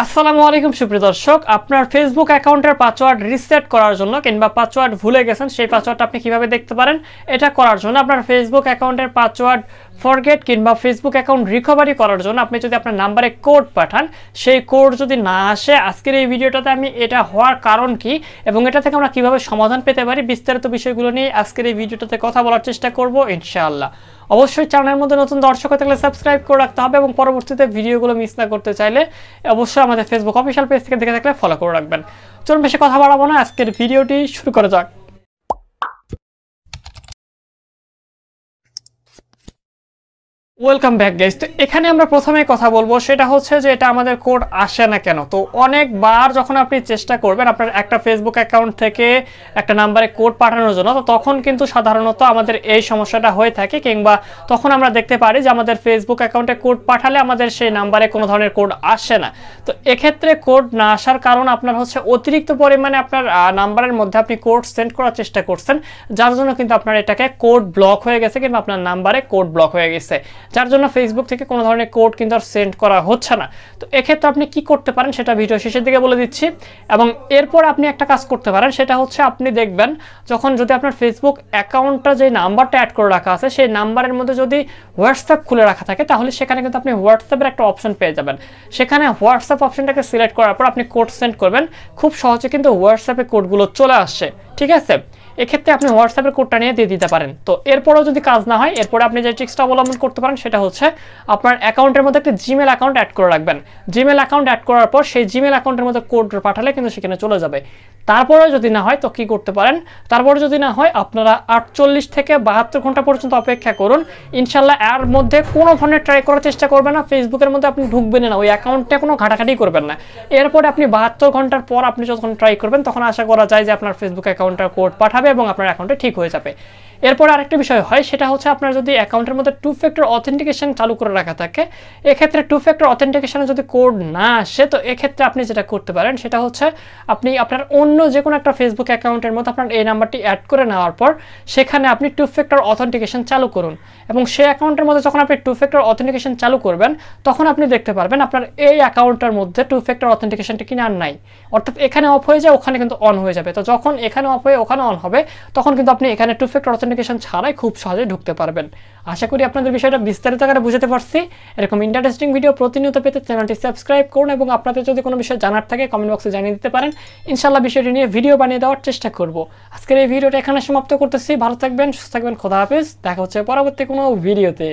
আসসালামু আলাইকুম সুপ্রিয় দর্শক, আপনার ফেসবুক অ্যাকাউন্টের পাসওয়ার্ড রিসেট করার জন্য কিংবা পাসওয়ার্ড ভুলে গেছেন সেই পাসওয়ার্ডটা আপনি কিভাবে দেখতে পারেন। এটা করার জন্য আপনার ফেসবুক অ্যাকাউন্টের পাসওয়ার্ড ফরগেট কিংবা ফেসবুক অ্যাকাউন্ট রিকভারি করার জন্য আপনি যদি আপনার নাম্বারে কোড পাঠান, সেই কোড যদি না আসে, আজকের এই ভিডিওটাতে আমি এটা হওয়ার কারণ কি এবং এটা থেকে আমরা কিভাবে সমাধান পেতে পারি বিস্তারিত বিষয়গুলো নিয়ে আজকের এই ভিডিওটাতে কথা বলার চেষ্টা করব ইনশাআল্লাহ। অবশ্যই চ্যানেলের মধ্যে নতুন দর্শক থাকলে সাবস্ক্রাইব করে রাখতে হবে এবং পরবর্তীতে ভিডিওগুলো মিস না করতে চাইলে অবশ্যই আমাদের ফেসবুক অফিসিয়াল পেজ থেকে দেখে থাকলে ফলো করে রাখবেন। চলুন বেশি কথা বাড়াবো না, আজকের ভিডিওটি শুরু করা যাক। Welcome back guys. তো এখানে আমরা প্রথমে কথা বলবো সেটা হচ্ছে যে এটা আমাদের কোড আসে না কেন। তো অনেকবার যখন আপনি চেষ্টা করবেন আপনার একটা ফেসবুক অ্যাকাউন্ট থেকে একটা নাম্বারে কোড পাঠানোর জন্য, তো তখন কিন্তু সাধারণত আমাদের এই সমস্যাটা হয়ে থাকে, কিংবা তখন আমরা দেখতে পারি যে আমাদের ফেসবুক অ্যাকাউন্টে কোড পাঠালে আমাদের সেই নাম্বারে কোনো ধরনের কোড আসে না। তো এক্ষেত্রে কোড না আসার কারণ আপনার হচ্ছে অতিরিক্ত পরিমাণে আপনার নাম্বারের মধ্যে আপনি কোড সেন্ড করার চেষ্টা করছেন, যার জন্য কিন্তু আপনার এটাকে কোড ব্লক হয়ে গেছে কিংবা আপনার নাম্বারে কোড ব্লক হয়ে গেছে, যার জন্য ফেসবুক থেকে কোনো ধরনের কোড কিন্তু আর সেন্ড করা হচ্ছে না। তো এক্ষেত্রে আপনি কি করতে পারেন সেটা ভিডিও শেষের দিকে বলে দিচ্ছি। এবং এরপর আপনি একটা কাজ করতে পারেন, সেটা হচ্ছে আপনি দেখবেন যখন যদি আপনার ফেসবুক অ্যাকাউন্টটা যে নাম্বারটা অ্যাড করে রাখা আছে সেই নাম্বারের মধ্যে যদি হোয়াটসঅ্যাপ খুলে রাখা থাকে, তাহলে সেখানে কিন্তু আপনি হোয়াটসঅ্যাপের একটা অপশন পেয়ে যাবেন। সেখানে হোয়াটসঅ্যাপ অপশনটাকে সিলেক্ট করার পর আপনি কোড সেন্ড করবেন, খুব সহজে কিন্তু হোয়াটসঅ্যাপে কোডগুলো চলে আসছে। ঠিক আছে, এক্ষেত্রে আপনি হোয়াটসঅ্যাপের কোডটা নিয়ে দিয়ে দিতে পারেন। তো এরপরেও যদি কাজ না হয়, এরপরে আপনি যে ট্রিক্সটা অবলম্বন করতে পারেন সেটা হচ্ছে আপনার অ্যাকাউন্টের মধ্যে একটা জিমেল অ্যাকাউন্ট অ্যাড করে রাখবেন। জিমেল অ্যাকাউন্ট অ্যাড করার পর সেই জিমেল অ্যাকাউন্টের মধ্যে কোড পাঠালে কিন্তু সেখানে চলে যাবে। তারপরেও যদি না হয় তো কি করতে পারেন, তারপরে যদি না হয় আপনারা 48 থেকে 72 ঘন্টা পর্যন্ত অপেক্ষা করুন। ইনশাল্লাহ এর মধ্যে কোনো ধরনের ট্রাই করার চেষ্টা করবেন না, ফেসবুকের মধ্যে আপনি ঢুকবেন না, ওই অ্যাকাউন্টে কোনো ঘাটাঘাটি করবেন না। এরপরে আপনি 72 ঘন্টার পর আপনি যখন ট্রাই করবেন তখন আশা করা যায় যে আপনার ফেসবুক অ্যাকাউন্টের কোড পাঠাবে এবং আপনার অ্যাকাউন্টে ঠিক হয়ে যাবে। এরপর আরেকটা বিষয় হয়, সেটা হচ্ছে আপনার যদি অ্যাকাউন্টের মধ্যে 2 ফ্যাক্টর অথেন্টিকেশন চালু করে রাখা থাকে, এক্ষেত্রে 2 ফ্যাক্টর অথেন্টিকেশনে যদি কোড না আসে, তো এক্ষেত্রে আপনি যেটা করতে পারেন সেটা হচ্ছে আপনি আপনার অন্য যে কোনো একটা ফেসবুক অ্যাকাউন্টের মধ্যে আপনার এই নাম্বারটি অ্যাড করে নেওয়ার পর সেখানে আপনি 2 ফ্যাক্টর অথেন্টিকেশন চালু করুন। এবং সেই অ্যাকাউন্টের মধ্যে যখন আপনি 2 ফ্যাক্টর অথেন্টিকেশন চালু করবেন, তখন আপনি দেখতে পারবেন আপনার এই অ্যাকাউন্টের মধ্যে 2 ফ্যাক্টর অথেন্টিকেশনটা কিনা আর নাই, অর্থাৎ এখানে অফ হয়ে যায়, ওখানে কিন্তু অন হয়ে যাবে। তো যখন এখানে অফ হয়ে ওখানে অন হবে, তখন কিন্তু আপনি এখানে 2 ফ্যাক্টর অথেন্টিকেশন ছাড়াই খুব সহজে ঢুকতে পারবেন। আশা করি আপনাদের বিষয়টা বিস্তারিত আকারে বুঝতে পারছি। এরকম ইন্টারেস্টিং ভিডিও প্রতিনিয়ত পেতে চ্যানেলটি সাবস্ক্রাইব করুন এবং আপনাদের যদি কোনো বিষয় জানার থাকে কমেন্ট বক্সে জানিয়ে দিতে পারেন। ইনশাআল্লাহ বিষয়টি নিয়ে ভিডিও বানিয়ে দেওয়ার চেষ্টা করব। আজকের এই ভিডিওটা এখানে সমাপ্ত করতেছি। ভালো থাকবেন, সুস্থ থাকবেন, খোদা হাফেজ। দেখা হচ্ছে পরবর্তী কোনো ভিডিওতে।